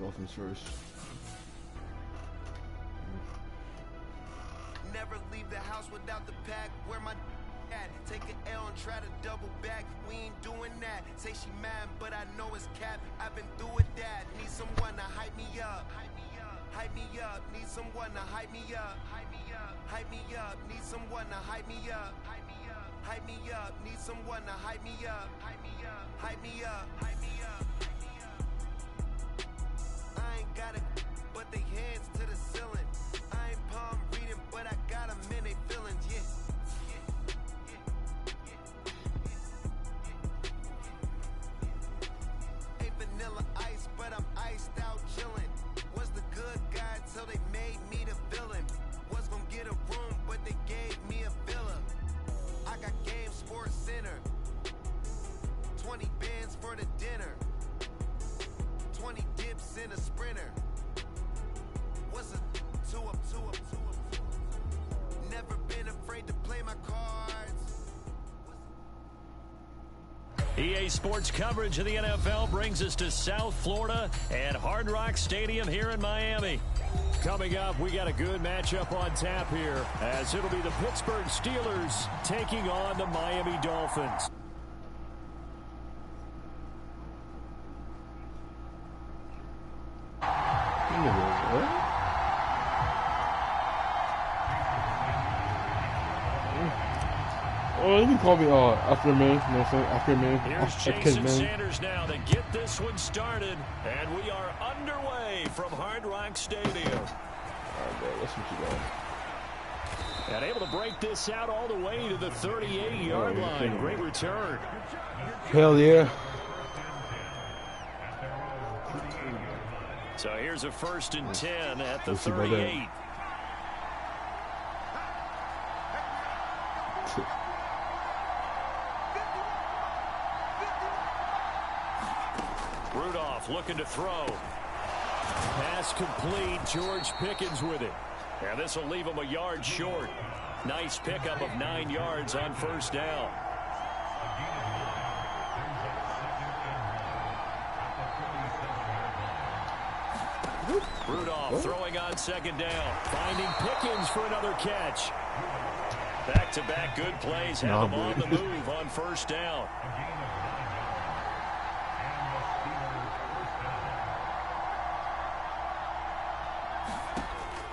Dolphins first. Never leave the house without the pack. Where my at? Take an L and try to double back. We ain't doing that. Say she mad, but I know it's cap. I've been through with that. Need someone to hype me up. Hype me up. Hype me up. Need someone to hype me up. Hype me up. Hype me up. Need someone to hype me up. Hype me up. Hype me up. Need someone to hype me up. Hype me up. Hype me up. Hype me up. I ain't got it, but they hands to the ceiling. I ain't palm reading, but I got them in they feelings, yeah. Ain't vanilla ice, but I'm iced out chillin'. Was the good guy till they made me the villain. Was gonna get a room, but they gave me a villa. I got Game Sports Center. 20 bands for the dinner. 20 dips in a sprinter. What's a 2 up, 2 up, 2 up? Never been afraid to play my cards. EA Sports coverage of the NFL brings us to South Florida and Hard Rock Stadium here in Miami. Coming up, we got a good matchup on tap here, as it'll be the Pittsburgh Steelers taking on the Miami Dolphins. Oh, you can call me Afterman. You know what I'm saying? Afterman. Here's Jason Sanders now to get this one started, and we are underway from Hard Rock Stadium. All right, bro, let's see what you got. And able to break this out all the way to the 38-yard line. Great return. Hell yeah. So here's a 1st and 10 at the 38. Rudolph looking to throw. Pass complete. George Pickens with it. And this will leave him a yard short. Nice pickup of 9 yards on 1st down. Rudolph throwing on 2nd down. Finding Pickens for another catch. Back-to-back good plays have him on the move on 1st down.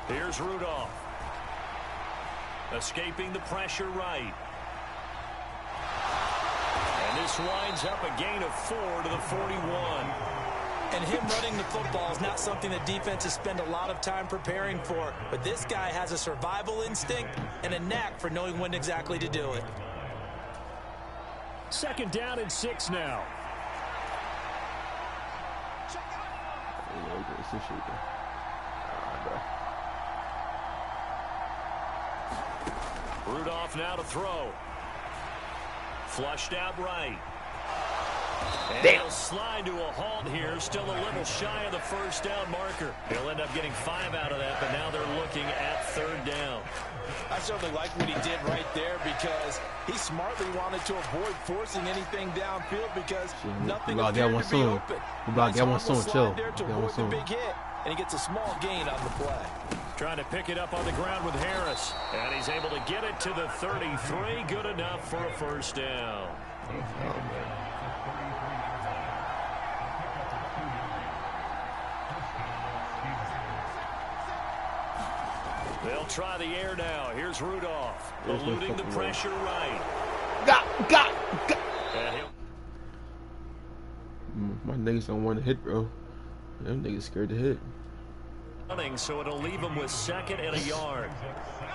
Here's Rudolph. Escaping the pressure right. And this winds up a gain of 4 to the 41. And him running the football is not something that defenses spend a lot of time preparing for. But this guy has a survival instinct and a knack for knowing when exactly to do it. 2nd down and 6 now. Rudolph now to throw. Flushed out right. And he'll slide to a halt here. Still a little shy of the 1st down marker. He'll end up getting 5 out of that, but now they're looking at 3rd down. I certainly like what he did right there because he smartly wanted to avoid forcing anything downfield because nothing appeared to be open. Get one soon, chill. Get one soon. Big hit, and he gets a small gain on the play. Trying to pick it up on the ground with Harris. And he's able to get it to the 33. Good enough for a 1st down. They'll try the air now. Here's Rudolph. Eluding the pressure right. Got. My niggas don't want to hit, bro. Them niggas scared to hit. So it'll leave him with 2nd and a yard.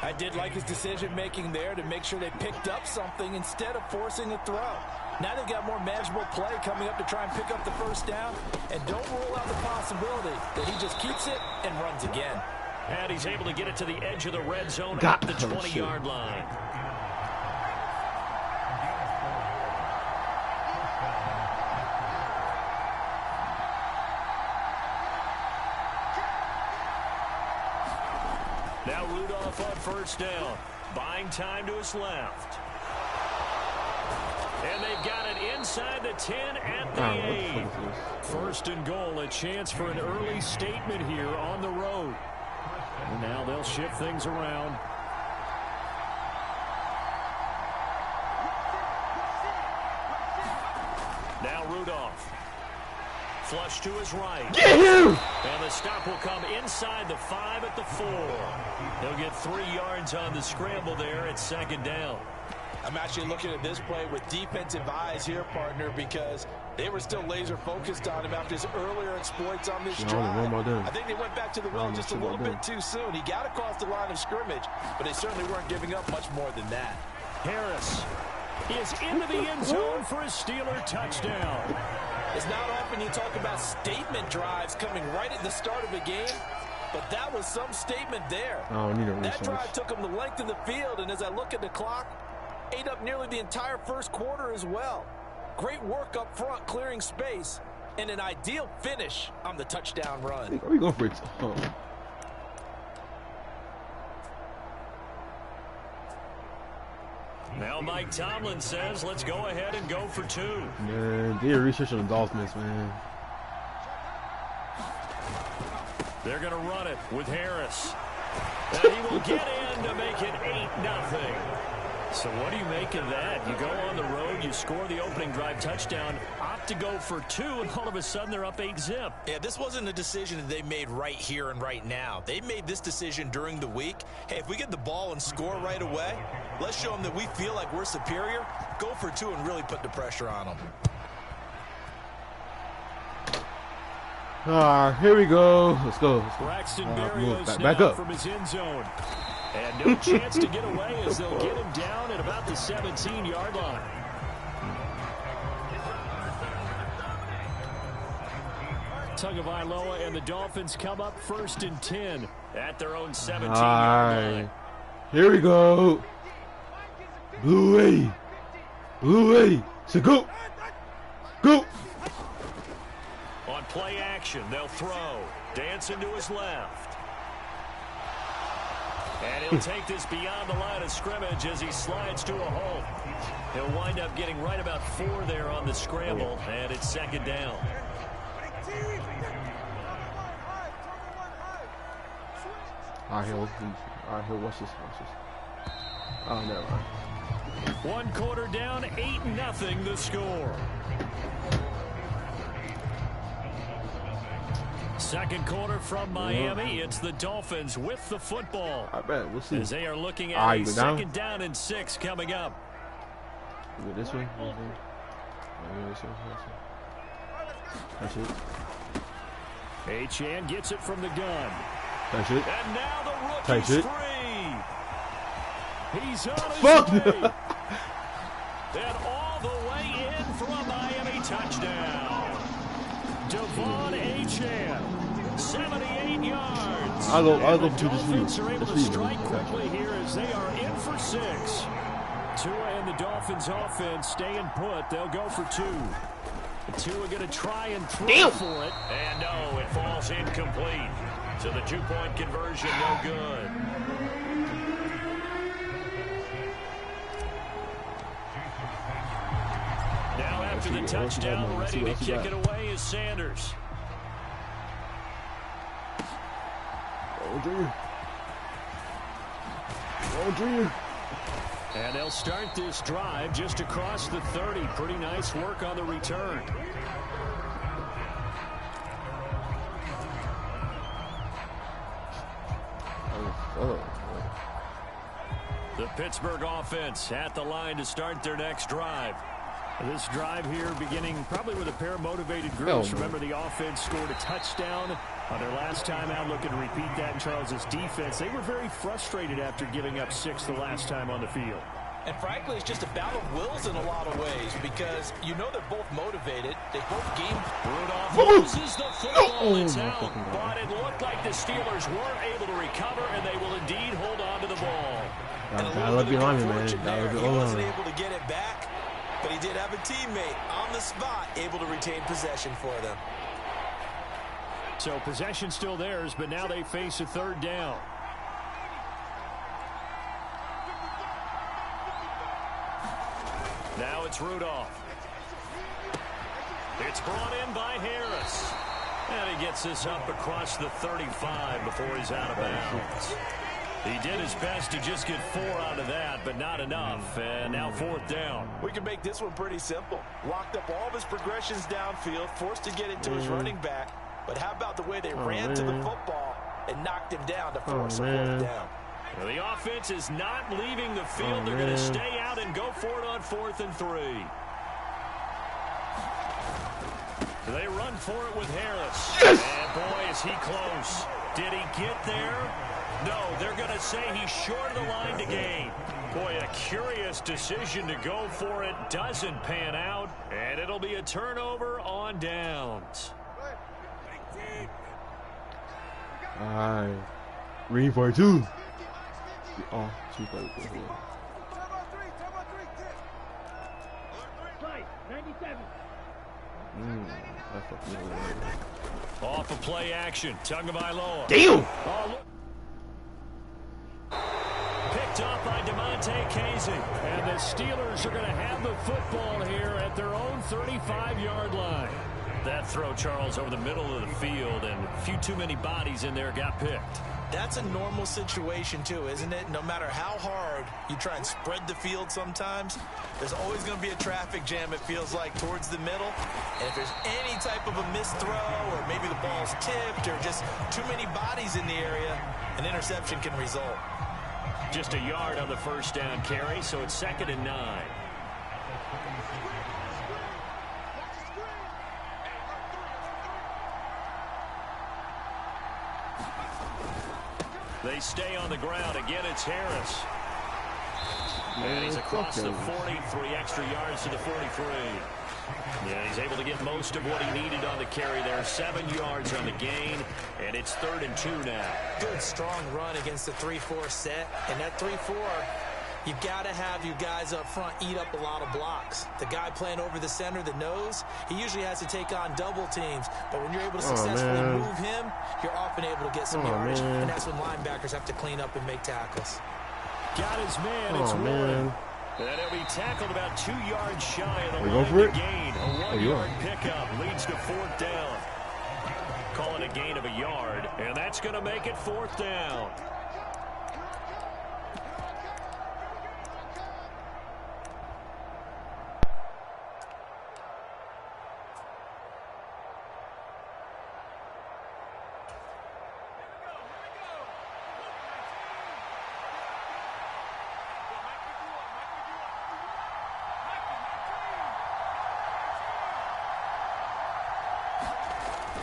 I did like his decision-making there to make sure they picked up something instead of forcing a throw. Now they've got more manageable play coming up to try and pick up the 1st down. And don't rule out the possibility that he just keeps it and runs again. And he's able to get it to the edge of the red zone at the 20-yard line. Now Rudolph on 1st down. Buying time to his left. And they've got it inside the 10 at the 8. First and goal, a chance for an early statement here on the road. And now they'll shift things around. Now Rudolph. Flush to his right. Get him! And the stop will come inside the 5 at the 4. He'll get 3 yards on the scramble there at second down. I'm actually looking at this play with defensive eyes here, partner, because they were still laser focused on him after his earlier exploits on this drive. I think they went back to the well just a little bit too soon. He got across the line of scrimmage, but they certainly weren't giving up much more than that. Harris is into the end zone for a Steeler touchdown. It's not often you talk about statement drives coming right at the start of a game, but that was some statement there. That drive took him the length of the field, and as I look at the clock, ate up nearly the entire first quarter as well. Great work up front, clearing space, and an ideal finish on the touchdown run. Are we going for it? Oh. Now Mike Tomlin says, let's go ahead and go for 2. Man, they research on the Dolphins, man. They're going to run it with Harris. And he will get in to make it 8-0. So what do you make of that? You go on the road, you score the opening drive touchdown, opt to go for 2, and all of a sudden they're up 8-zip. Yeah, this wasn't a decision that they made right here and right now. They made this decision during the week. Hey, if we get the ball and score right away, let's show them that we feel like we're superior. Go for 2 and really put the pressure on them. Here we go. Let's go. Braxton Berrios back up from his end zone. And no chance to get away as they'll get him down at about the 17-yard line. Tagovailoa and the Dolphins come up 1st and 10 at their own 17-yard line. Here we go. Blue way. Blue way. So go. Go. On play action, they'll throw. Dancing to his left. And he'll take this beyond the line of scrimmage as he slides to a halt. He'll wind up getting right about 4 there on the scramble, and it's second down. All right, Hill, watch this. Oh, never mind. 1 quarter down, 8-0 the score. Second quarter from Miami. It's the Dolphins with the football. I bet. We'll see. As they are looking at a second down and 6 coming up. Go this way. That's it. Achane gets it from the gun. That's it. And now the rookie's free. He's on his way. And all the way in for a Miami touchdown. Devon Achane, 78 yards. I'll go the to Dolphins are able to strike quickly here as they are in for 6. Tua and the Dolphins offense staying put. They'll go for 2. Tua going to try and throw for it. And no, it falls incomplete. So the 2-point conversion no good. Now after the touchdown, ready to kick it away is Sanders. And they'll start this drive just across the 30. Pretty nice work on the return. The Pittsburgh offense at the line to start their next drive. This drive here beginning probably with a pair of motivated groups. Remember, the offense scored a touchdown on their last time out. Looking to repeat that in Charles's defense. They were very frustrated after giving up 6 the last time on the field. And frankly, it's just a battle of wills in a lot of ways because you know they're both motivated. They both game. Rudolph loses the football. It's out. But it looked like the Steelers weren't able to recover, and they will indeed hold on to the ball. I love behind me, man. He wasn't able to get it back, but he did have a teammate on the spot able to retain possession for them. So possession still theirs, but now they face a 3rd down. Now it's Rudolph. It's brought in by Harris. And he gets this up across the 35 before he's out of bounds. He did his best to just get 4 out of that, but not enough. And now 4th down. We can make this one pretty simple. Locked up all of his progressions downfield, forced to get it to his running back. But how about the way they ran to the football and knocked him down to force a 4th down? Well, the offense is not leaving the field. They're going to stay out and go for it on 4th and 3. They run for it with Harris. Yes! And boy, is he close. Did he get there? No, they're going to say he's short of the line to gain. Boy, a curious decision to go for it. Doesn't pan out, and it'll be a turnover on downs. All right. Read for 2. Oh, 2 plays. Off of play action. Tagovailoa. Damn! Picked up by DeMonte Casey. And the Steelers are going to have the football here at their own 35-yard line. That throw, Charles, over the middle of the field, and a few too many bodies in there got picked. That's a normal situation, too, isn't it? No matter how hard you try and spread the field sometimes, there's always going to be a traffic jam, it feels like, towards the middle. And if there's any type of a missed throw or maybe the ball's tipped or just too many bodies in the area, an interception can result. Just a yard on the 1st down carry, so it's 2nd and 9. They stay on the ground. Again, it's Harris. And he's across the 40, 3 extra yards to the 43. Yeah, he's able to get most of what he needed on the carry there. 7 yards on the gain, and it's 3rd and 2 now. Good, strong run against the 3-4 set. And that 3-4, you've got to have you guys up front eat up a lot of blocks. The guy playing over the center, the nose, he usually has to take on double teams. But when you're able to successfully move him, you're often able to get some yardage. And that's when linebackers have to clean up and make tackles. Got his man. It's Warren. And he'll be tackled about 2 yards shy of the line to gain. A 1-yard pickup leads to 4th down. Call it a gain of a yard, and that's going to make it 4th down.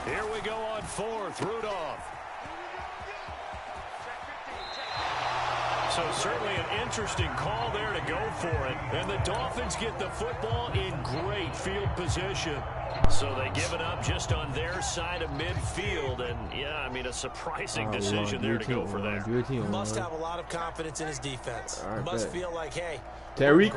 Here we go on 4th, Rudolph. So certainly an interesting call there to go for it. And the Dolphins get the football in great field position. So they give it up just on their side of midfield. And, yeah, I mean, a surprising decision there to go for that. Must have a lot of confidence in his defense. Must feel like, hey, Terry,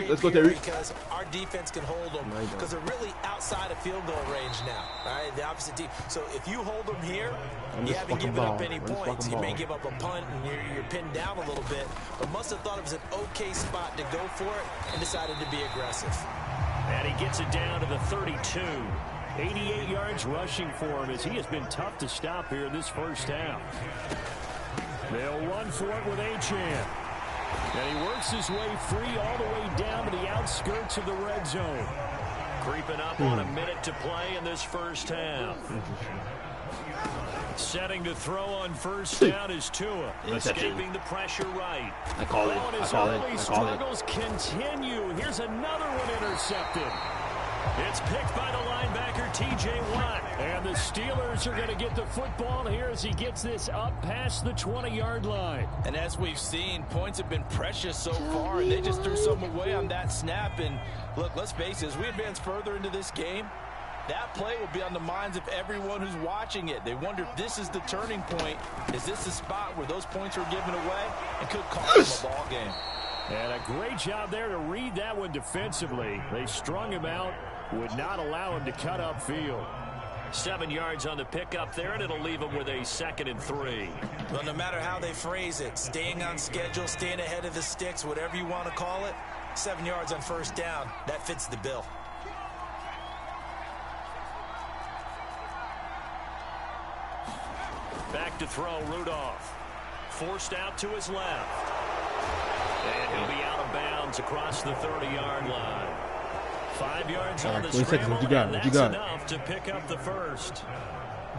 let's go, Terry. Because our defense can hold them because they're really outside of field goal range now, right? The opposite team. So if you hold them here, you haven't given up any points. You may give up a punt and you're pinned down a little bit, but must have thought it was an okay spot to go for it and decided to be aggressive. And he gets it down to the 32. 88 yards rushing for him as he has been tough to stop here in this 1st half. They'll run for it with Achane. And he works his way free all the way down to the outskirts of the red zone. Creeping up on a minute to play in this 1st half. Setting to throw on 1st down is Tua. Escaping the pressure right. I call it. His early struggles continue. Here's another one intercepted. It's picked by the linebacker, T.J. Watt. And the Steelers are going to get the football here as he gets this up past the 20-yard line. And as we've seen, points have been precious so far, and they just threw some away on that snap. And, look, let's face it, as we advance further into this game, that play will be on the minds of everyone who's watching it. They wonder if this is the turning point. Is this the spot where those points are given away and could cost them a ball game? And a great job there to read that one defensively. They strung him out, would not allow him to cut upfield. 7 yards on the pickup there, and it'll leave him with a 2nd and 3. Well, no matter how they phrase it, staying on schedule, staying ahead of the sticks, whatever you want to call it, 7 yards on first down. That fits the bill. Back to throw, Rudolph. Forced out to his left. And he'll be out of bounds across the 30-yard line. 5 yards on the scramble, and that's enough to pick up the first.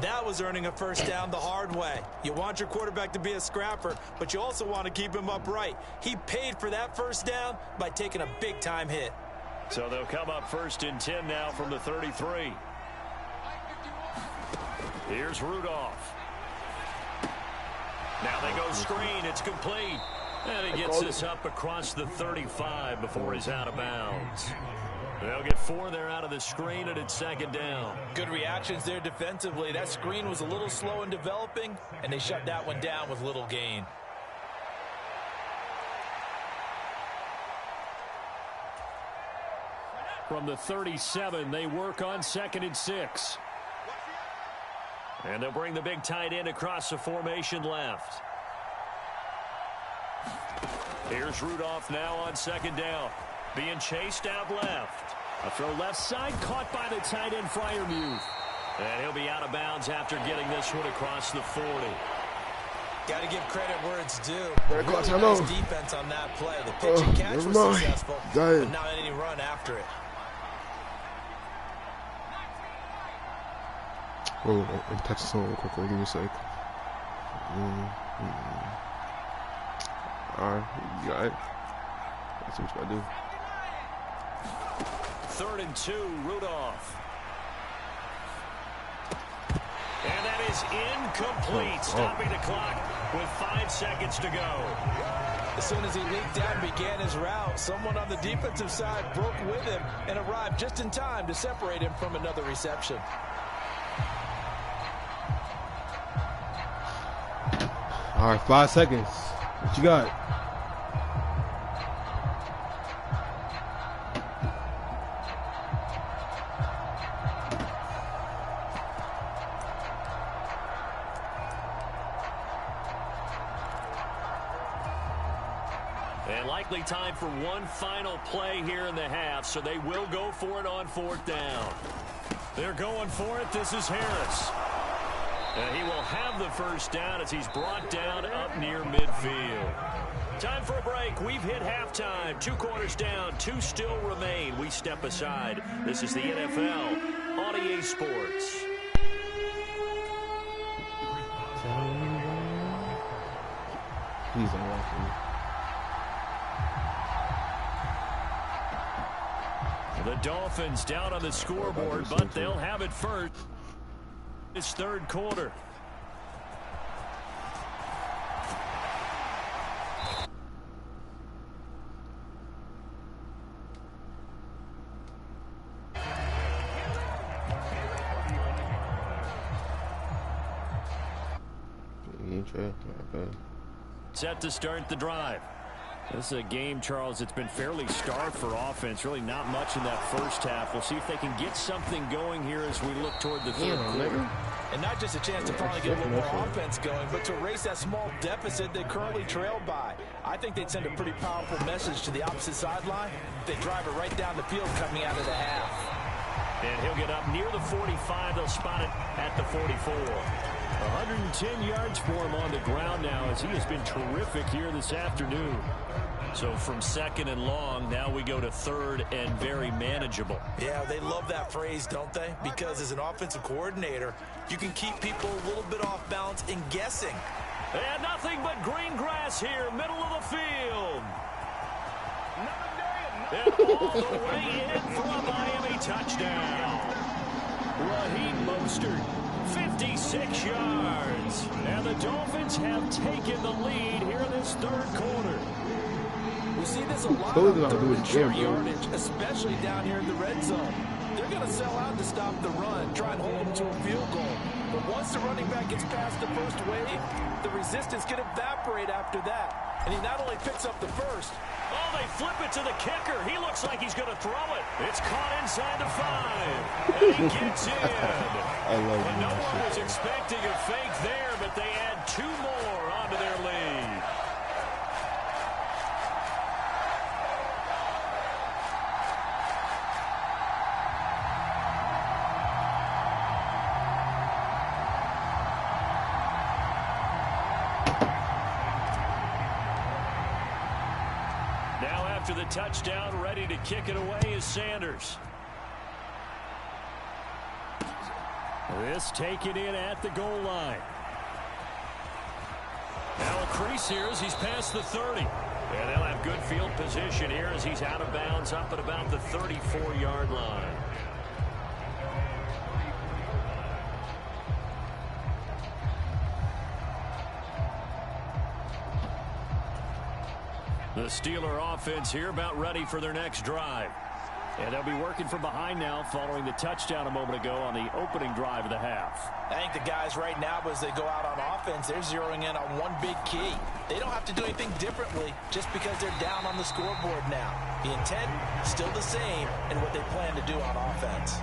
That was earning a first down the hard way. You want your quarterback to be a scrapper, but you also want to keep him upright. He paid for that first down by taking a big-time hit. So they'll come up 1st and 10 now from the 33. Here's Rudolph. Now they go screen. It's complete. And he gets this up across the 35 before he's out of bounds. They'll get 4 there out of the screen, and it's 2nd down. Good reactions there defensively. That screen was a little slow in developing, and they shut that one down with little gain. From the 37, they work on 2nd and 6. And they'll bring the big tight end across the formation left. Here's Rudolph now on 2nd down. Being chased out left. A throw left side, caught by the tight end, Freiermuth. And he'll be out of bounds after getting this one across the 40. Got to give credit where it's due. Really nice defense on that play. The pitch and catch was successful, but not any run after it. Oh, I'm touching someone real quickly. Give me a sec. Alright, you got it. That's what you gotta do. 3rd and 2, Rudolph. And that is incomplete, stopping the clock with 5 seconds to go. As soon as he leaped out and began his route, someone on the defensive side broke with him and arrived just in time to separate him from another reception. All right, 5 seconds. What you got? And likely time for one final play here in the half, so they will go for it on 4th down. They're going for it. This is Harris. And he will have the first down as he's brought down up near midfield. Time for a break. We've hit halftime. 2 quarters down. 2 still remain. We step aside. This is the NFL on EA Sports. He's unlucky. The Dolphins down on the scoreboard, but they'll have it first. This 3rd quarter. Set to start the drive. This is a game, Charles, it's been fairly starved for offense. Really not much in that first half. We'll see if they can get something going here as we look toward the 3rd quarter. And not just a chance to finally get a little more offense going, but to erase that small deficit they currently trailed by. I think they'd send a pretty powerful message to the opposite sideline. They drive it right down the field coming out of the half. And he'll get up near the 45. They'll spot it at the 44. 110 yards for him on the ground now as he has been terrific here this afternoon. So from 2nd and long, now we go to 3rd and very manageable. Yeah, they love that phrase, don't they? Because as an offensive coordinator, you can keep people a little bit off balance and guessing. And nothing but green grass here, middle of the field. And all the way in for a Miami touchdown. Raheem Mostert, 56 yards. And the Dolphins have taken the lead here in this 3rd quarter. We see this a lot on short yardage, especially down here in the red zone. They're going to sell out to stop the run, try and hold them to a field goal. But once the running back gets past the first wave, the resistance can evaporate after that. And he not only picks up the first. Oh, they flip it to the kicker. He looks like he's going to throw it. It's caught inside the 5. And he gets in. But no one was expecting a fake there, but they add 2 more onto their lead. Now after the touchdown, ready to kick it away is Sanders. This taken in at the goal line. Now a crease here as he's past the 30. And they'll have good field position here as he's out of bounds up at about the 34-yard line. The Steeler offense here about ready for their next drive. And they'll be working from behind now following the touchdown a moment ago on the opening drive of the half. I think the guys right now, as they go out on offense, they're zeroing in on one big key. They don't have to do anything differently just because they're down on the scoreboard now. The intent still the same in what they plan to do on offense.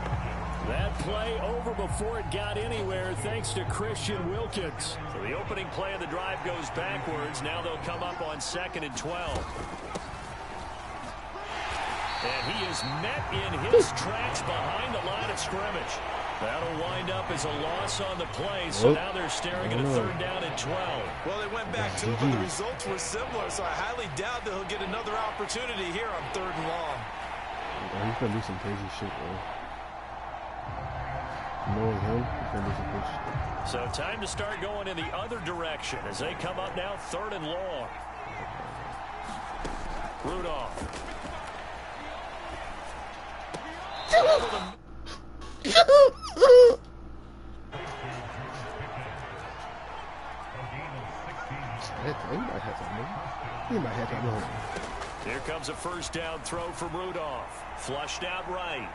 That play over before it got anywhere thanks to Christian Wilkins. So the opening play of the drive goes backwards. Now they'll come up on 2nd and 12. And he is met in his tracks behind the line of scrimmage. That'll wind up as a loss on the play, so now they're staring at a 3rd down and 12. Well, they went back to it, but the results were similar, so I highly doubt that he'll get another opportunity here on 3rd and long. Yeah, he's gonna do some crazy shit, bro. Knowing him, he's gonna do some crazy shit. So time to start going in the other direction as they come up now 3rd and long. Rudolph. Here comes a 1st down throw from Rudolph. Flushed out right.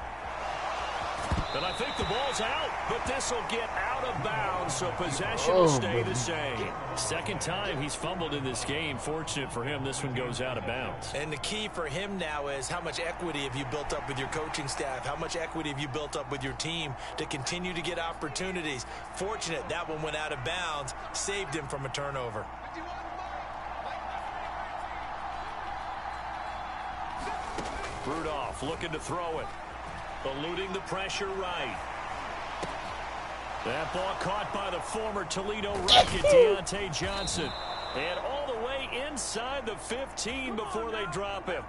And I think the ball's out, but this will get out of bounds, so possession will stay the same. 2nd time he's fumbled in this game. Fortunate for him, this one goes out of bounds. And the key for him now is how much equity have you built up with your coaching staff? How much equity have you built up with your team to continue to get opportunities? Fortunate that one went out of bounds, saved him from a turnover. Rudolph looking to throw it. Eluding the pressure right. That ball caught by the former Toledo Rocket, Deontay Johnson. And all the way inside the 15 before they drop him.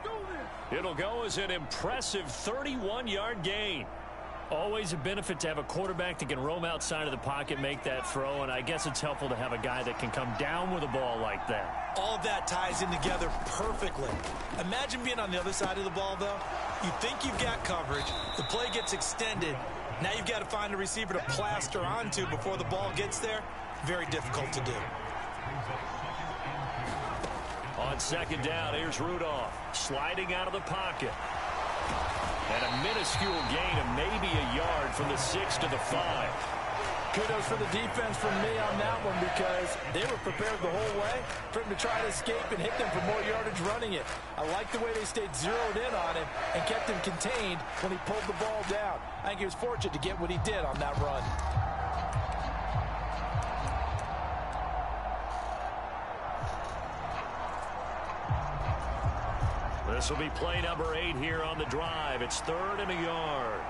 It'll go as an impressive 31-yard gain. Always a benefit to have a quarterback that can roam outside of the pocket, make that throw, and I guess it's helpful to have a guy that can come down with a ball like that. All of that ties in together perfectly. Imagine being on the other side of the ball, though. You think you've got coverage, the play gets extended, now you've got to find a receiver to plaster onto before the ball gets there. Very difficult to do. On 2nd down, here's Rudolph, sliding out of the pocket. And a minuscule gain of maybe a yard from the 6 to the 5. Kudos for the defense from me on that one because they were prepared the whole way for him to try to escape and hit them for more yardage running it. I like the way they stayed zeroed in on him and kept him contained when he pulled the ball down. I think he was fortunate to get what he did on that run. This will be play number 8 here on the drive. It's 3rd and a yard.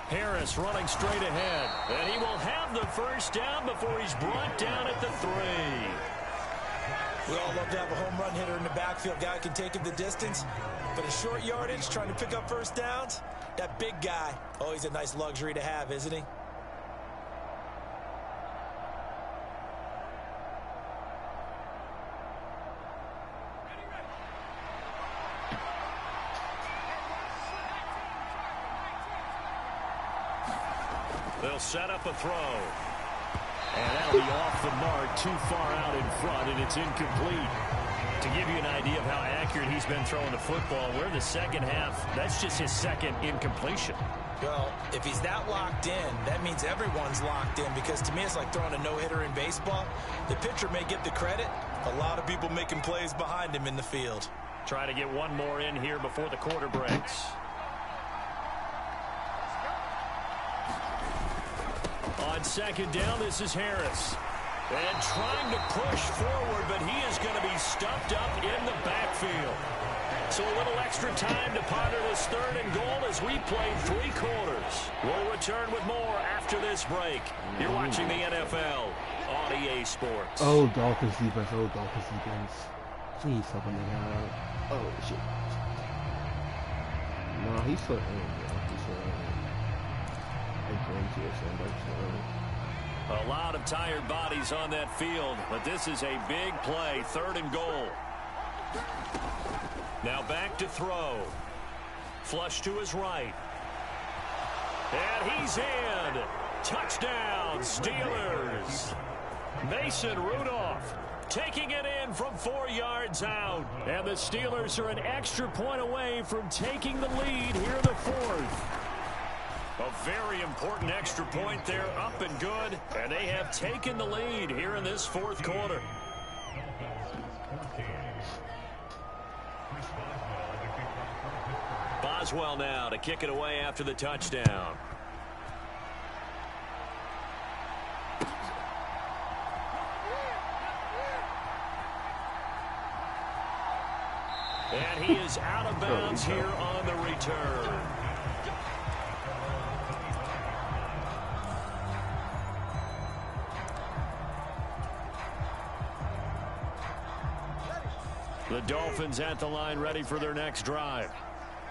Harris running straight ahead. And he will have the 1st down before he's brought down at the 3. We all love to have a home run hitter in the backfield. Guy can take it the distance. But a short yardage, trying to pick up 1st downs, that big guy, oh, he's a nice luxury to have, isn't he? They'll set up a throw. And that'll be off the mark, too far out in front, and it's incomplete. To give you an idea of how accurate he's been throwing the football, we're in the 2nd half. That's just his 2nd incompletion. Well, if he's that locked in, that means everyone's locked in because to me it's like throwing a no-hitter in baseball. The pitcher may get the credit. A lot of people making plays behind him in the field. Try to get one more in here before the quarter breaks. On 2nd down, this is Harris. And trying to push forward, but he is going to be stuffed up in the backfield. So a little extra time to ponder this 3rd and goal as we play 3 quarters. We'll return with more after this break. You're watching the NFL on on EA Sports. Oh, Dolphins defense. Oh, Dolphins defense. Please help him out. Oh, shit. No, he's so early, bro. He's so early. I'm going to it, so I'm so early. A lot of tired bodies on that field, but this is a big play, 3rd and goal. Now back to throw. Flush to his right. And he's in. Touchdown, Steelers. Mason Rudolph taking it in from 4 yards out. And the Steelers are an extra point away from taking the lead here in the 4th. A very important extra point there, up and good. And they have taken the lead here in this 4th quarter. Boswell now to kick it away after the touchdown. And he is out of bounds here on the return. The Dolphins at the line, ready for their next drive.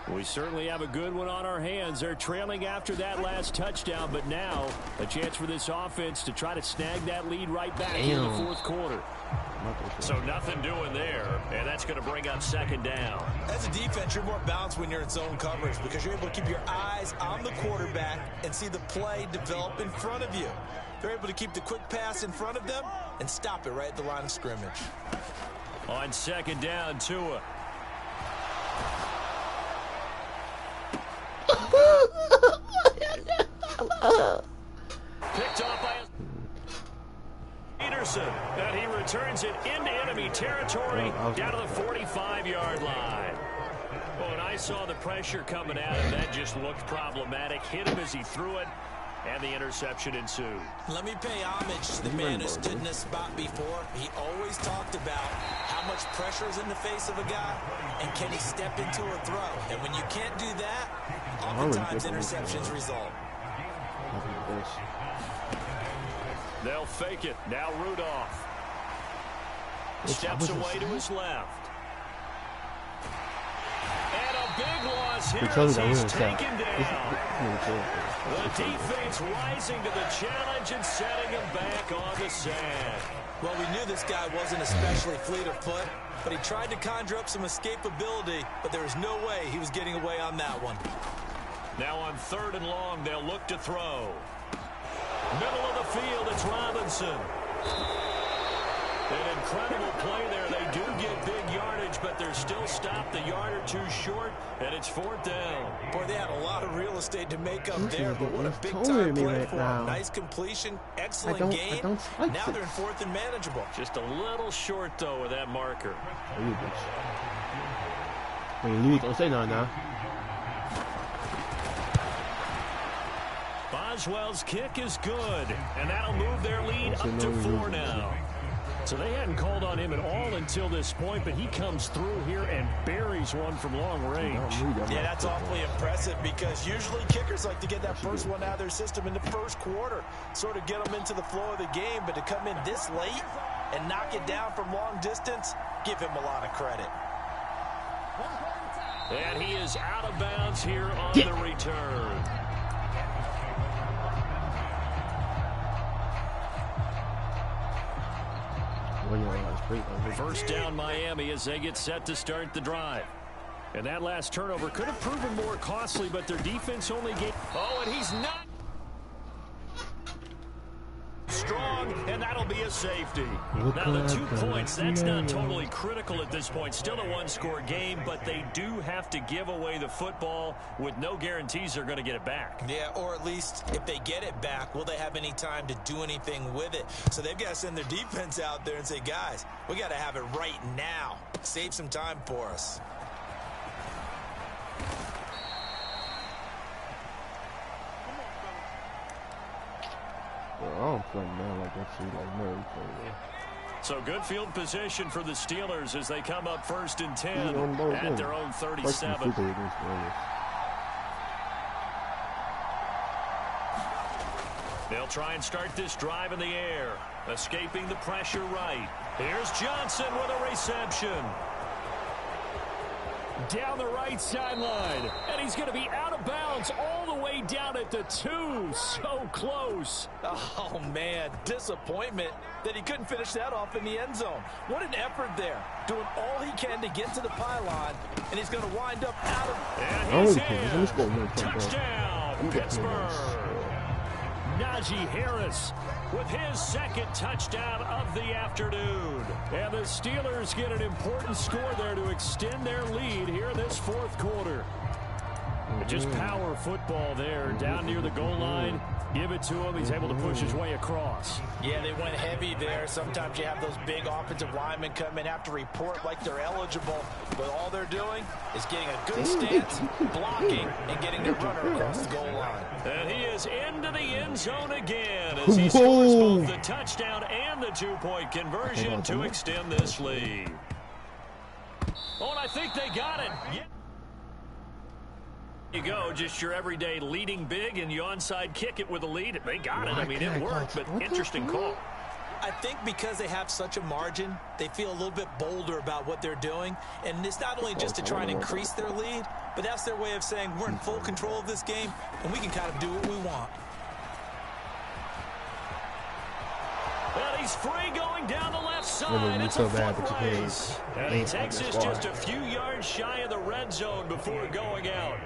We certainly have a good one on our hands. They're trailing after that last touchdown, but now a chance for this offense to try to snag that lead right back in the 4th quarter. So nothing doing there, and that's going to bring up 2nd down. As a defense, you're more balanced when you're in zone coverage because you're able to keep your eyes on the quarterback and see the play develop in front of you. They're able to keep the quick pass in front of them and stop it right at the line of scrimmage. On 2nd down, Tua. Picked off by Peterson, and he returns it into enemy territory down to the 45-yard line. Oh, and I saw the pressure coming at him. That just looked problematic. Hit him as he threw it, and the interception ensued. Let me pay homage to the man who stood in this spot before. He always talked about how much pressure is in the face of a guy, and can he step into a throw. And when you can't do that, oftentimes interceptions result. They'll fake it. Now Rudolph steps away to his left. And a big loss here as he's taken down. The defense rising to the challenge and setting him back on the sand. Well, we knew this guy wasn't especially fleet of foot, but he tried to conjure up some escapability, but there was no way he was getting away on that one. Now on 3rd and long, they'll look to throw. Middle of the field, it's Robinson. An incredible play there. They do get big yardage, but they're still stopped a yard or 2 short, and it's 4th down. Boy, they had a lot of real estate to make up there, but what a big-time play for them. Nice completion, excellent game. Now they're in 4th and manageable. Just a little short, though, with that marker. Wait, Louis, don't say nothing now. Boswell's kick is good, and that'll move their lead up to 4 now. So they hadn't called on him at all until this point, but he comes through here and buries one from long range. Yeah, that's awfully impressive because usually kickers like to get that first one out of their system in the 1st quarter, sort of get them into the flow of the game, but to come in this late and knock it down from long distance, give him a lot of credit. And he is out of bounds here on the return. First down Miami as they get set to start the drive. And that last turnover could have proven more costly, but their defense only gave... Oh, and he's not strong, and that'll be a safety. Now the 2 points, that's not totally critical at this point. Still a 1-score game, but they do have to give away the football with no guarantees they're going to get it back. Yeah, or at least if they get it back, will they have any time to do anything with it? So they've got to send their defense out there and say, guys, we got to have it right now. Save some time for us. I don't play man like that shit like Murray play. So good field position for the Steelers as they come up 1st and 10 at their own 37. They'll try and start this drive in the air. Escaping the pressure right. Here's Johnson with a reception. Down the right sideline. And he's going to be out of bounds all the way down at the 2. So close. Oh, man. Disappointment that he couldn't finish that off in the end zone. What an effort there. Doing all he can to get to the pylon. And he's going to wind up out of... And he's in. Touchdown, Pittsburgh. Najee Harris with his second touchdown of the afternoon. And the Steelers get an important score there to extend their lead here in this fourth quarter. Just power football there down near the goal line. Give it to him. He's able to push his way across. Yeah, they went heavy there. Sometimes you have those big offensive linemen come in, have to report like they're eligible. But all they're doing is getting a good stance, blocking, and getting their runner across the goal line. And he is into the end zone again as he scores both the touchdown and the 2-point conversion to extend this lead. Oh, and I think they got it. Yeah. You go, just your everyday leading big, and you onside kick it with a lead. They got it. I mean, it worked, but interesting call. I think because they have such a margin, they feel a little bit bolder about what they're doing. And it's not only just to try and increase their lead, but that's their way of saying we're in full control of this game, and we can kind of do what we want. Well, he's free going down the left side. It's a foot race. And he takes us just a few yards shy of the red zone before going out.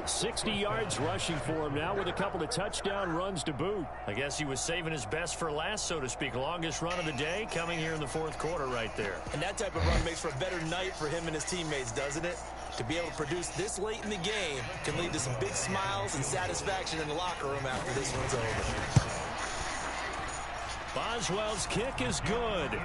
60 yards rushing for him now with a couple of touchdown runs to boot. I guess he was saving his best for last, so to speak. Longest run of the day coming here in the fourth quarter right there. And that type of run makes for a better night for him and his teammates, doesn't it? To be able to produce this late in the game can lead to some big smiles and satisfaction in the locker room after this one's over. Boswell's kick is good.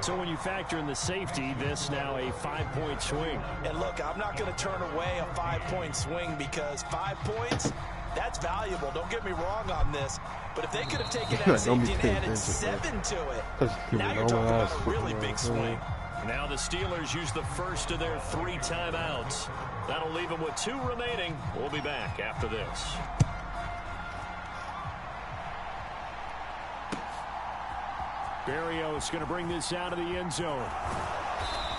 So when you factor in the safety, this now a 5-point swing. And look, I'm not going to turn away a 5-point swing because 5 points, that's valuable. Don't get me wrong on this. But if they could have taken that safety and added 7 to it, now you're talking about a really big swing. Now the Steelers use the first of their 3 timeouts. That'll leave them with 2 remaining. We'll be back after this. Berrios going to bring this out of the end zone.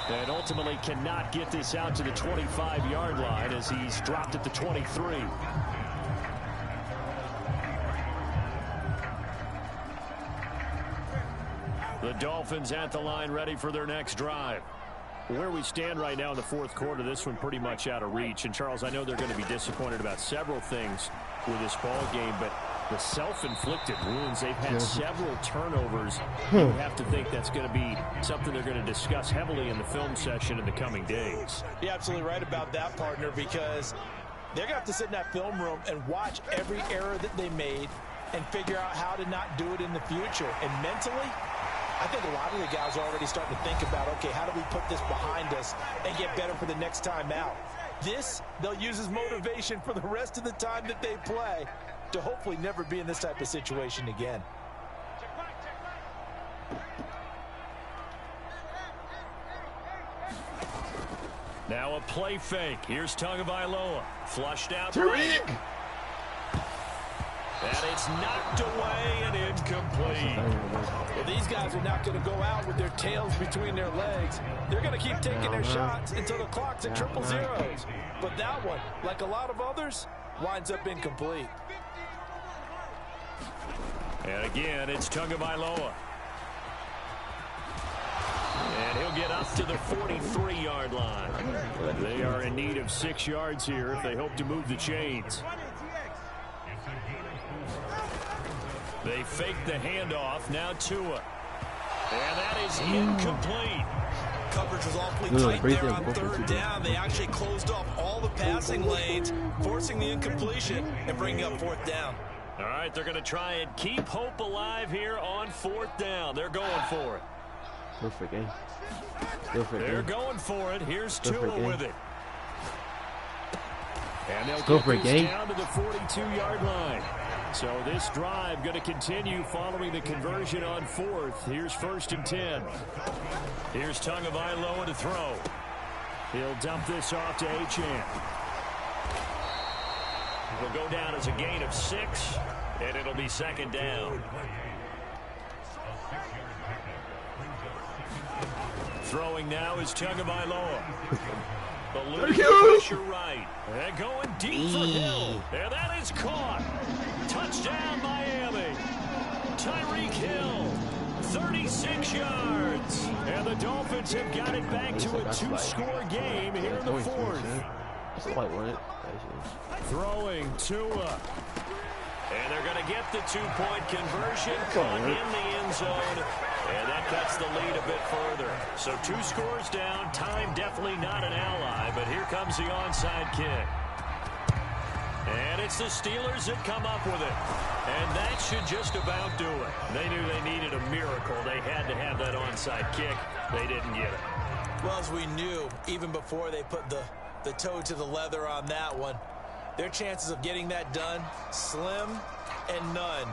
And ultimately cannot get this out to the 25-yard line as he's dropped at the 23. The Dolphins at the line ready for their next drive. Where we stand right now in the fourth quarter, this one pretty much out of reach. And, Charles, I know they're going to be disappointed about several things with this ball game, but the self-inflicted wounds, they've had several turnovers. You have to think that's going to be something they're going to discuss heavily in the film session in the coming days. You're absolutely right about that, partner, because they're going to have to sit in that film room and watch every error that they made and figure out how to not do it in the future. And mentally, I think a lot of the guys are already starting to think about, okay, how do we put this behind us and get better for the next time out? This, they'll use as motivation for the rest of the time that they play to hopefully never be in this type of situation again. Now a play fake. Here's Tagovailoa. Flushed out. Tariq! And it's knocked away and incomplete. Well, these guys are not going to go out with their tails between their legs. They're going to keep taking their shots until the clock's at 000. But that one, like a lot of others, winds up incomplete. And again, it's Tagovailoa. And he'll get up to the 43-yard line. They are in need of 6 yards here if they hope to move the chains. They fake the handoff. Now Tua. And that is incomplete. Coverage was awfully tight there on 3rd down. They actually closed off all the passing lanes, forcing the incompletion and bringing up 4th down. All right, they're going to try and keep hope alive here on 4th down. They're going for it. Perfect game. They're going for it. Here's Tua with it. And they'll Go get for it, this gang. down to the 42-yard line. So this drive going to continue following the conversion on 4th. Here's 1st and 10. Here's Tagovailoa to throw. He'll dump this off to Achane. Will go down as a gain of 6. And it'll be second down. Throwing now is Tagovailoa. The loop pressure right. And going deep for Hill. And that is caught. Touchdown, Miami. Tyreek Hill, 36 yards. And the Dolphins have got it back to a two-score game here in the fourth. That's quite what Throwing Tua. And they're going to get the two-point conversion. Caught in the end zone. And that cuts the lead a bit further. So 2 scores down. Time definitely not an ally. But here comes the onside kick. And it's the Steelers that come up with it. And that should just about do it. They knew they needed a miracle. They had to have that onside kick. They didn't get it. Well, as we knew, even before they put the toe to the leather on that one, their chances of getting that done, slim and none.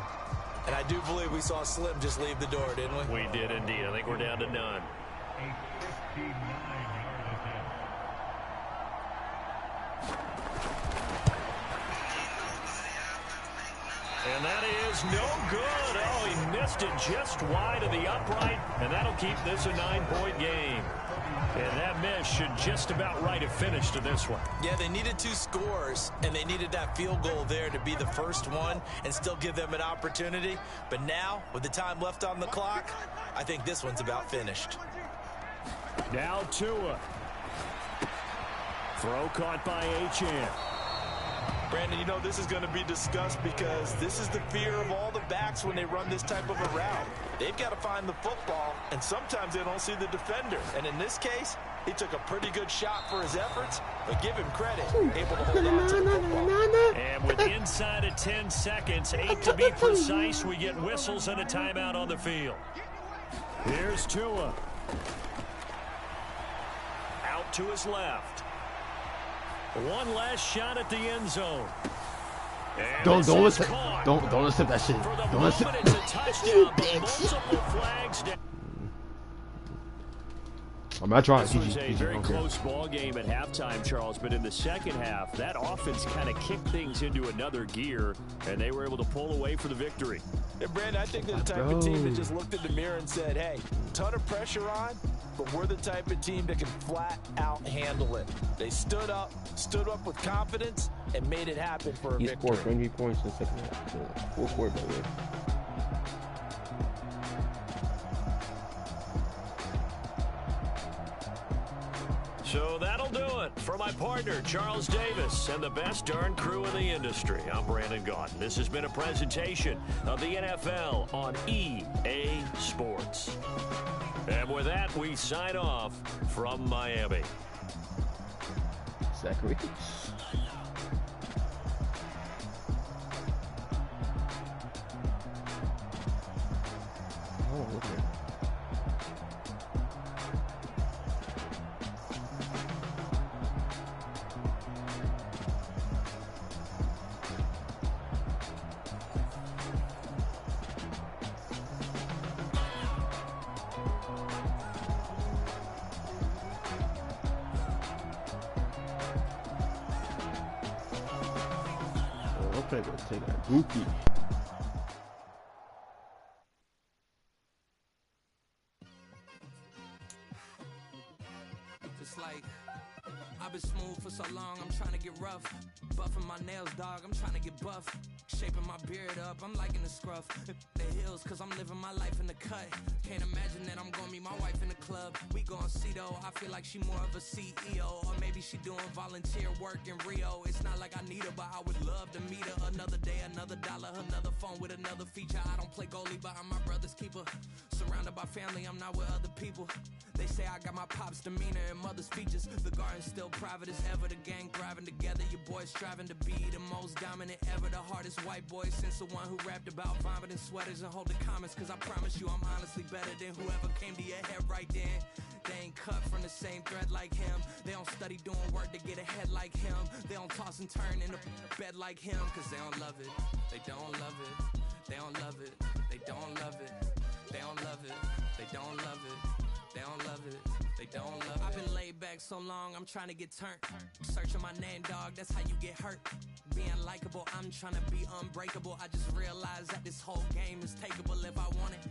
And I do believe we saw Slim just leave the door, didn't we? We did indeed. I think we're down to none. And that is no good. Oh, he missed it just wide of the upright, and that'll keep this a 9-point game. And that miss should just about right a finish to this one. Yeah, they needed 2 scores, and they needed that field goal there to be the first one and still give them an opportunity. But now, with the time left on the clock, I think this one's about finished. Now Tua. Throw caught by Achane. Brandon, you know this is going to be discussed because this is the fear of all the backs when they run this type of a route. They've got to find the football, and sometimes they don't see the defender. And in this case, he took a pretty good shot for his efforts, but give him credit, able to hold on to the football. And with inside of 10 seconds, 8 to be precise, we get whistles and a timeout on the field. Here's Tua. Out to his left. One last shot at the end zone. And don't listen to that shit. Don't listen. It's a touchdown, but multiple flags down. I'm not trying. This was a very close ball game at halftime, Charles, but in the second half, that offense kind of kicked things into another gear, and they were able to pull away for the victory. And Brandon, I think they're the type of team that just looked in the mirror and said, hey, ton of pressure on, but we're the type of team that can flat out handle it. They stood up with confidence, and made it happen for a victory. He scored 20 points in the second half. Full court, by the way. So that'll do it for my partner, Charles Davis, and the best darn crew in the industry. I'm Brandon Gaudin. This has been a presentation of the NFL on EA Sports. And with that, we sign off from Miami. Zachary. Oh, okay. I'm gonna take that goofy. Just like I've been smooth for so long, I'm trying to get rough. Buffing my nails, dog, I'm trying to get buff. Shaping my beard up, I'm liking the scruff. The hills, cause I'm living my life in the cut. Can't imagine that I'm gonna meet my wife in the club. We gon' see though, I feel like she more of a CEO. Or maybe she doing volunteer work in Rio. It's not like I need her, but I would love to meet her. Another day, another dollar, another phone with another feature. I don't play goalie, but I'm my brother's keeper. Surrounded by family, I'm not with other people. They say I got my pop's demeanor and mother's features. The garden's still private as ever. The gang thriving together. Your boys striving to be the most dominant ever. The hardest white boy since the one who rapped about vomiting sweaters and holding comments. Cause I promise you I'm honestly better than whoever came to your head right then. They ain't cut from the same thread like him. They don't study doing work to get ahead like him. They don't toss and turn in the bed like him. Cause they don't love it. They don't love it. They don't love it. They don't love it. They don't love it. They don't love it. They don't love it. They don't love it. I've been laid back so long, I'm trying to get turned. Searching my name, dog, that's how you get hurt. Being likable, I'm trying to be unbreakable. I just realized that this whole game is takeable if I want it.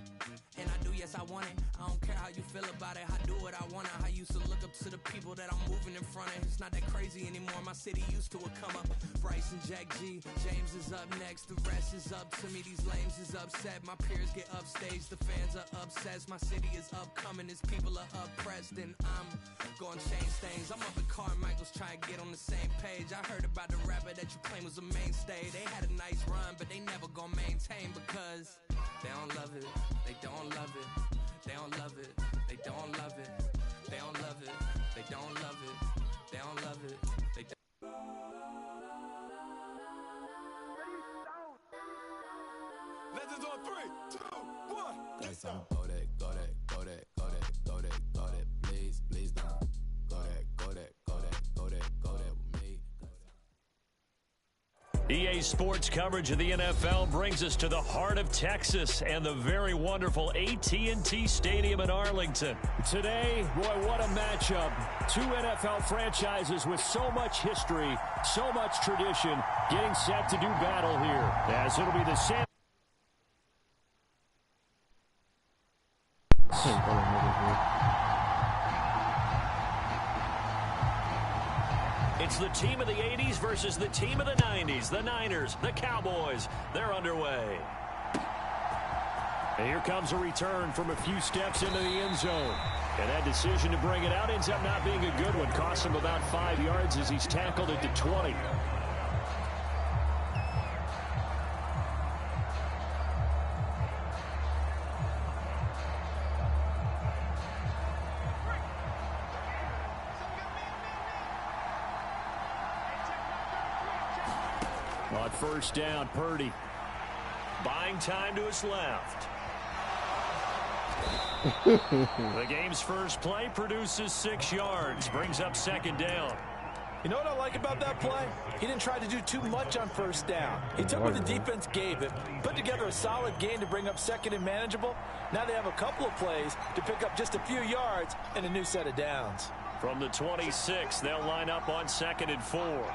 And I do, yes, I want it. I don't care how you feel about it. I do what I want it. I used to look up to the people that I'm moving in front of. It's not that crazy anymore. My city used to a come up. Bryce and Jack G. James is up next. The rest is up to me. These lames is upset. My peers get upstage. The fans are obsessed. My city is upcoming. His people are oppressed. And I'm going to change things. I'm up at Carmichael's trying to get on the same page. I heard about the rapper that you claim was a mainstay. They had a nice run, but they never gonna maintain because they don't love it. They don't love it. They don't love it. They don't love it. They don't love it. They don't love it. They don't love it. They don't. Legends on 3, 2, 1. Let's go. Go that, go that, go that, go that, go that, go that. Please, please don't. Go that, go that, go that, go that, go that with me. EA Sports coverage of the NFL brings us to the heart of Texas and the very wonderful AT&T Stadium in Arlington. Today, boy, what a matchup. Two NFL franchises with so much history, so much tradition, getting set to do battle here, as it'll be the same. It's the team of the 80s versus the team of the 90s. The Niners, the Cowboys, they're underway. And here comes a return from a few steps into the end zone. And that decision to bring it out ends up not being a good one. Costs him about 5 yards as he's tackled at the 20. On first down, Purdy. Buying time to his left. The game's first play produces 6 yards. Brings up second down. You know what I like about that play? He didn't try to do too much on first down. He took what the defense gave him, put together a solid gain to bring up second and manageable. Now they have a couple of plays to pick up just a few yards and a new set of downs. From the 26, they'll line up on 2nd and 4.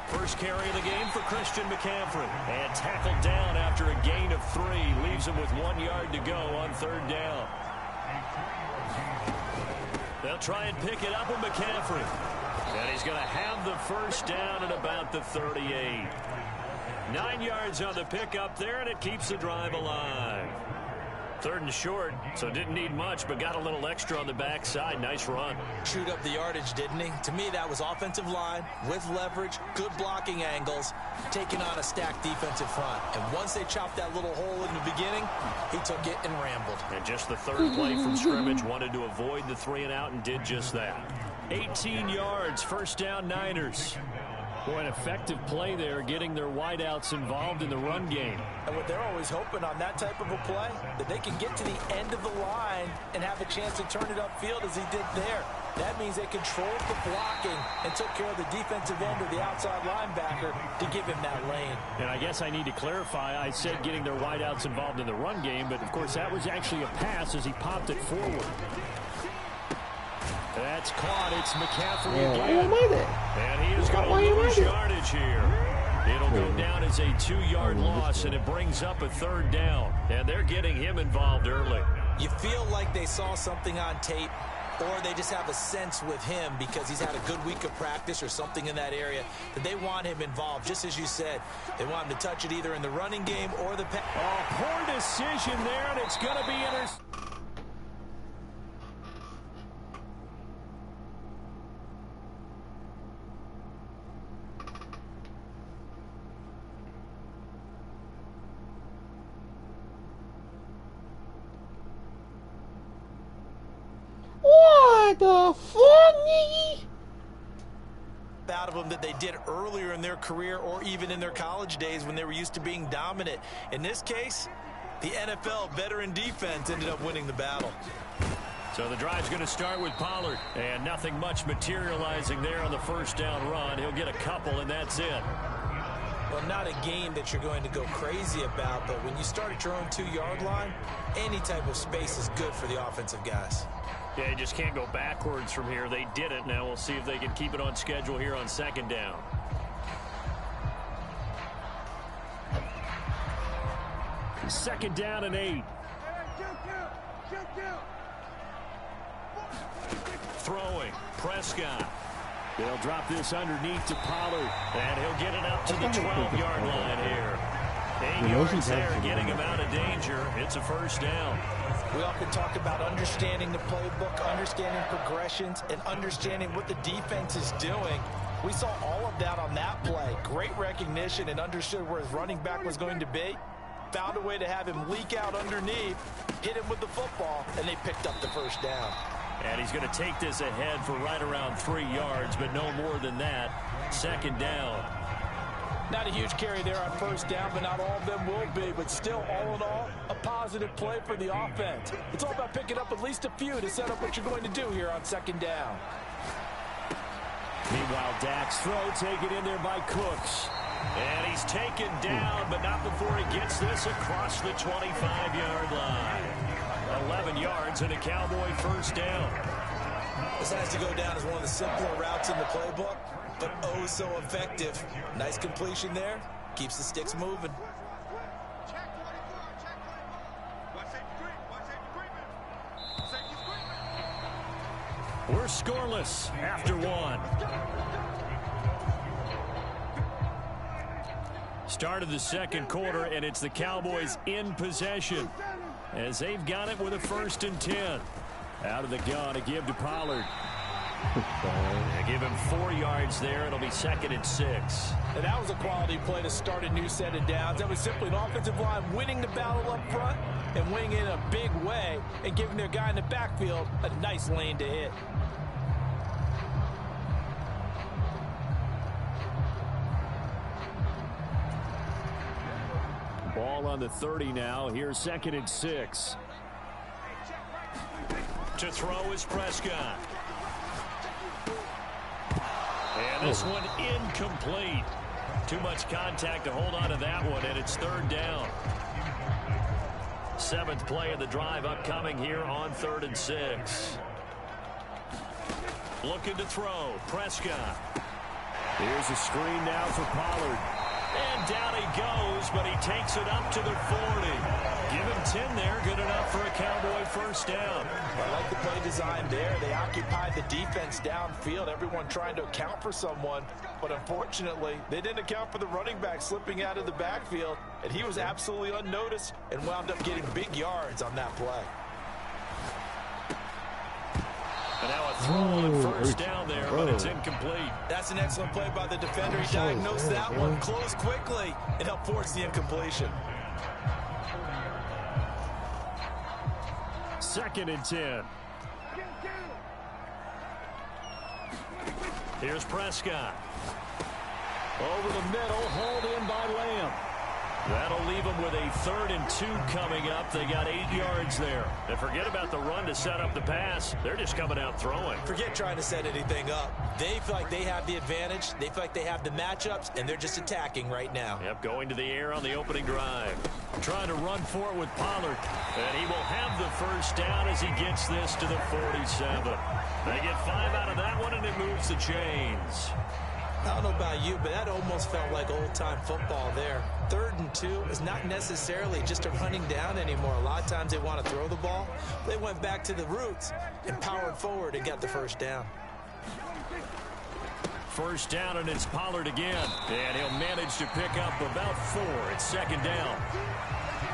First carry of the game for Christian McCaffrey. And tackled down after a gain of 3. Leaves him with 1 yard to go on third down. They'll try and pick it up with McCaffrey. And he's going to have the first down at about the 38. 9 yards on the pickup there, and it keeps the drive alive. 3rd and short, so didn't need much, but got a little extra on the backside. Nice run. Chewed up the yardage, didn't he? To me, that was offensive line with leverage, good blocking angles, taking on a stacked defensive front. And once they chopped that little hole in the beginning, he took it and rambled. And just the 3rd play from scrimmage, wanted to avoid the 3 and out and did just that. 18 yards, first down Niners. Boy, an effective play there, getting their wideouts involved in the run game. And what they're always hoping on that type of a play, that they can get to the end of the line and have a chance to turn it upfield as he did there. That means they controlled the blocking and took care of the defensive end or the outside linebacker to give him that lane. And I guess I need to clarify, I said getting their wideouts involved in the run game, but of course that was actually a pass as he popped it forward. That's caught. It's McCaffrey again. And he is going to lose yardage here. It'll go down as a 2-yard loss, and it brings up a 3rd down. And they're getting him involved early. You feel like they saw something on tape, or they just have a sense with him because he's had a good week of practice or something in that area that they want him involved. Just as you said, they want him to touch it either in the running game or the pass. Oh, poor decision there, and it's going to be intercepted. What the fuck? Out of them that they did earlier in their career or even in their college days when they were used to being dominant. In this case, the NFL veteran defense ended up winning the battle. So the drive's going to start with Pollard. And nothing much materializing there on the first down run. He'll get a couple, and that's it. Well, not a game that you're going to go crazy about, but when you start at your own 2-yard line, any type of space is good for the offensive guys. Yeah, you just can't go backwards from here. They did it. Now we'll see if they can keep it on schedule here on second down. Second down and 8. Throwing, Prescott. They'll drop this underneath to Pollard, and he'll get it up to the 12-yard line here. 8 yards there, getting him out of danger. It's a first down. We often talk about understanding the playbook, understanding progressions, and understanding what the defense is doing. We saw all of that on that play. Great recognition and understood where his running back was going to be. Found a way to have him leak out underneath, hit him with the football, and they picked up the first down. And he's going to take this ahead for right around 3 yards, but no more than that. Second down. Not a huge carry there on first down, but not all of them will be. But still, all in all, a positive play for the offense. It's all about picking up at least a few to set up what you're going to do here on second down. Meanwhile, Dak's throw taken in there by Cooks. And he's taken down, but not before he gets this across the 25-yard line. 11 yards and a Cowboy first down. This has to go down as one of the simpler routes in the playbook, but oh so effective. Nice completion there. Keeps the sticks moving. We're scoreless after one. Start of the second quarter, and it's the Cowboys in possession as they've got it with a 1st and 10. Out of the gun to give to Pollard. They give him 4 yards there. It'll be 2nd and 6. And that was a quality play to start a new set of downs. That was simply an offensive line winning the battle up front and winning in a big way and giving their guy in the backfield a nice lane to hit. Ball on the 30 now. Here's 2nd and 6. To throw is Prescott. And this one incomplete. Too much contact to hold on to that one, and it's 3rd down. 7th play of the drive upcoming here on 3rd and 6. Looking to throw. Prescott. Here's a screen now for Pollard. And down he goes, but he takes it up to the 40. Give him 10 there. Good enough for a Cowboy first down. I like the play design there. They occupied the defense downfield, everyone trying to account for someone. But unfortunately, they didn't account for the running back slipping out of the backfield. And he was absolutely unnoticed and wound up getting big yards on that play. And now a throw on first down there, but it's incomplete. That's an excellent play by the defender. He diagnosed that one, closed quickly, and helped force the incompletion. 2nd and 10. Here's Prescott. Over the middle, hauled in by Lamb. That'll leave them with a 3rd and 2 coming up. They got 8 yards there. And forget about the run to set up the pass. They're just coming out throwing. Forget trying to set anything up. They feel like they have the advantage. They feel like they have the matchups, and they're just attacking right now. Yep, going to the air on the opening drive. Trying to run for it with Pollard. And he will have the first down as he gets this to the 47. They get 5 out of that one, and it moves the chains. I don't know about you, but that almost felt like old-time football there. 3rd and 2 is not necessarily just a running down anymore. A lot of times they want to throw the ball. They went back to the roots and powered forward and got the first down. First down, and it's Pollard again. And he'll manage to pick up about 4. It's 2nd down.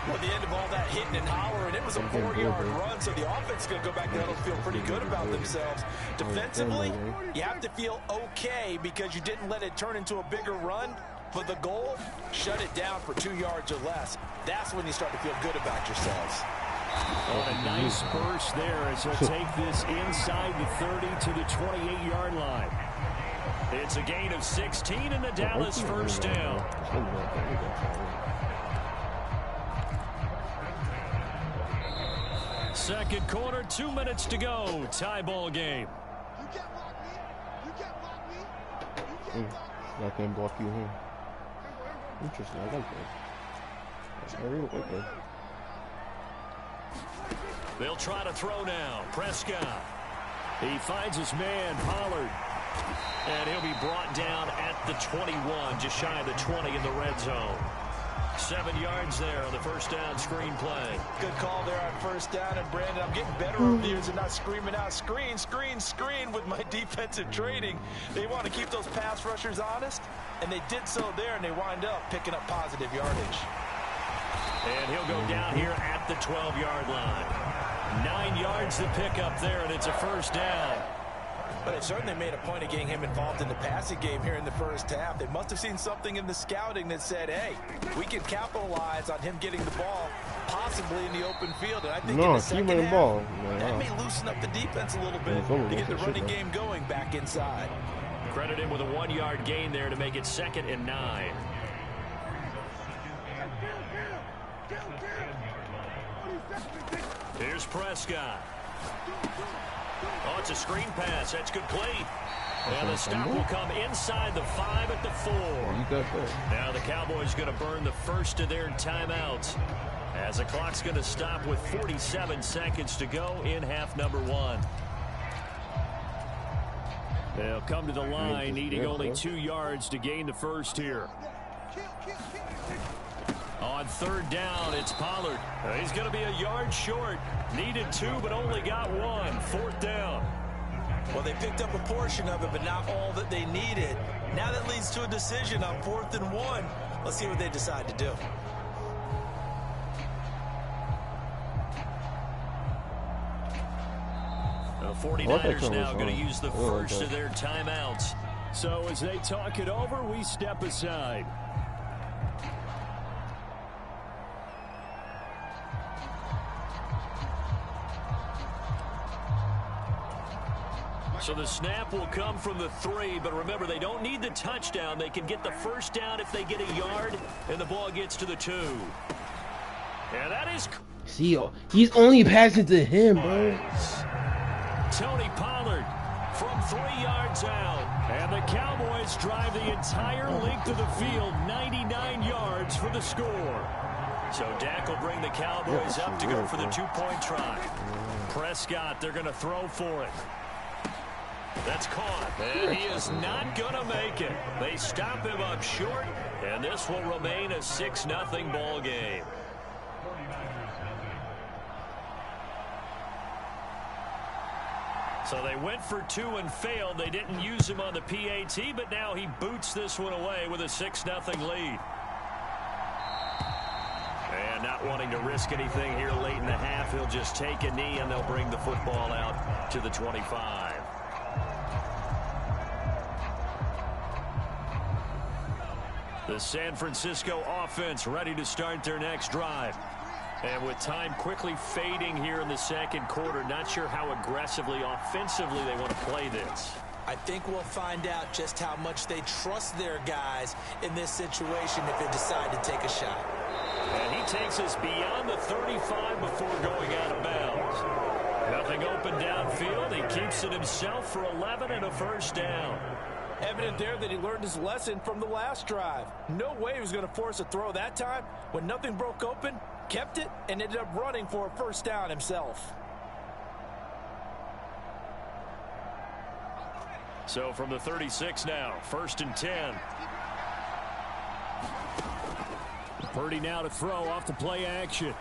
Well, the end of all that hitting and hollering, it was a 4-yard run, so the offense is going to go back there and feel pretty good about themselves. Defensively, you have to feel okay because you didn't let it turn into a bigger run, but the goal, shut it down for 2 yards or less. That's when you start to feel good about yourselves. And a nice burst there as he'll take this inside the 30 to the 28-yard line. It's a gain of 16 and the Dallas first down. Second quarter, 2 minutes to go. Tie ball game. I can't block you here. Interesting. I like that. I really like that. They'll try to throw now. Prescott. He finds his man, Pollard. And he'll be brought down at the 21, just shy of the 20 in the red zone. 7 yards there on the first down screen play. Good call there on first down. And Brandon, I'm getting better over the years and not screaming out screen, screen, screen with my defensive training. They want to keep those pass rushers honest, and they did so there, and they wind up picking up positive yardage. And he'll go down here at the 12-yard line. 9 yards to pick up there, and it's a first down. But it certainly made a point of getting him involved in the passing game here in the first half. They must have seen something in the scouting that said, hey, we can capitalize on him getting the ball possibly in the open field. And I think in the second half, that may loosen up the defense a little bit to get the running game going back inside. Credit him with a 1-yard gain there to make it 2nd and 9. Here's Prescott. Oh, it's a screen pass. That's complete. And the stop will come inside the 5 at the 4. Now the Cowboys going to burn the first of their timeouts as the clock's going to stop with 47 seconds to go in half number 1. They'll come to the line needing only 2 yards to gain the first here. On third down, it's Pollard. He's going to be a yard short. Needed 2, but only got 1. 4th down. Well, they picked up a portion of it, but not all that they needed. Now that leads to a decision on 4th and 1. Let's see what they decide to do. The 49ers now going to use the first of their timeouts. So as they talk it over, we step aside. So the snap will come from the 3, but remember, they don't need the touchdown. They can get the first down if they get a yard, and the ball gets to the 2. And that is... See, he's only passing to him, bro. Tony Pollard from 3 yards out. And the Cowboys drive the entire length of the field, 99 yards for the score. So Dak will bring the Cowboys up to go for the 2-point try. Prescott, they're going to throw for it. That's caught, and he is not going to make it. They stop him up short, and this will remain a 6-0 ball game. So they went for 2 and failed. They didn't use him on the PAT, but now he boots this one away with a 6-0 lead. And not wanting to risk anything here late in the half, he'll just take a knee, and they'll bring the football out to the 25. The San Francisco offense ready to start their next drive. And with time quickly fading here in the second quarter, not sure how aggressively, offensively they want to play this. I think we'll find out just how much they trust their guys in this situation if they decide to take a shot. And he takes us beyond the 35 before going out of bounds. Nothing open downfield. He keeps it himself for 11 and a first down. Evident there that he learned his lesson from the last drive. No way he was going to force a throw that time. When nothing broke open, kept it, and ended up running for a first down himself. So from the 36 now, 1st and 10. Purdy now to throw off the play action.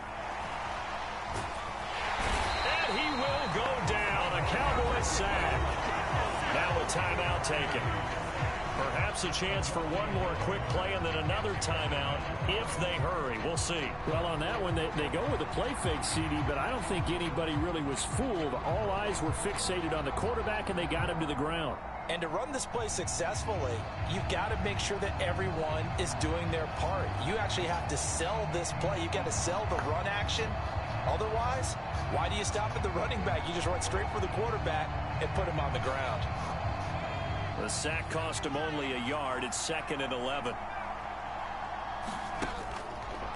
And he will go down. A Cowboys sack. Now a timeout taken. Perhaps a chance for one more quick play and then another timeout if they hurry. We'll see. Well, on that one, they go with a play fake, CD, but I don't think anybody really was fooled. All eyes were fixated on the quarterback, and they got him to the ground. And to run this play successfully, you've got to make sure that everyone is doing their part. You actually have to sell this play. You've got to sell the run action. Otherwise, why do you stop at the running back? You just run straight for the quarterback and put him on the ground. The sack cost him only a yard. It's 2nd and 11.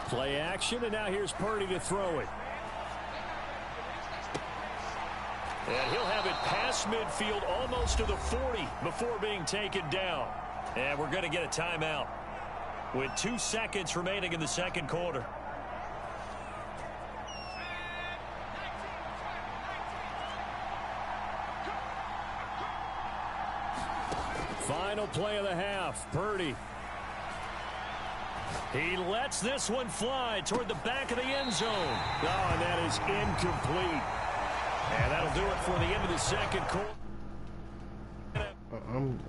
Play action, and now here's Purdy to throw it. And he'll have it past midfield almost to the 40 before being taken down. And we're going to get a timeout with 2 seconds remaining in the second quarter. Final play of the half. Purdy. He lets this one fly toward the back of the end zone. Oh, and that is incomplete. And that'll do it for the end of the second quarter.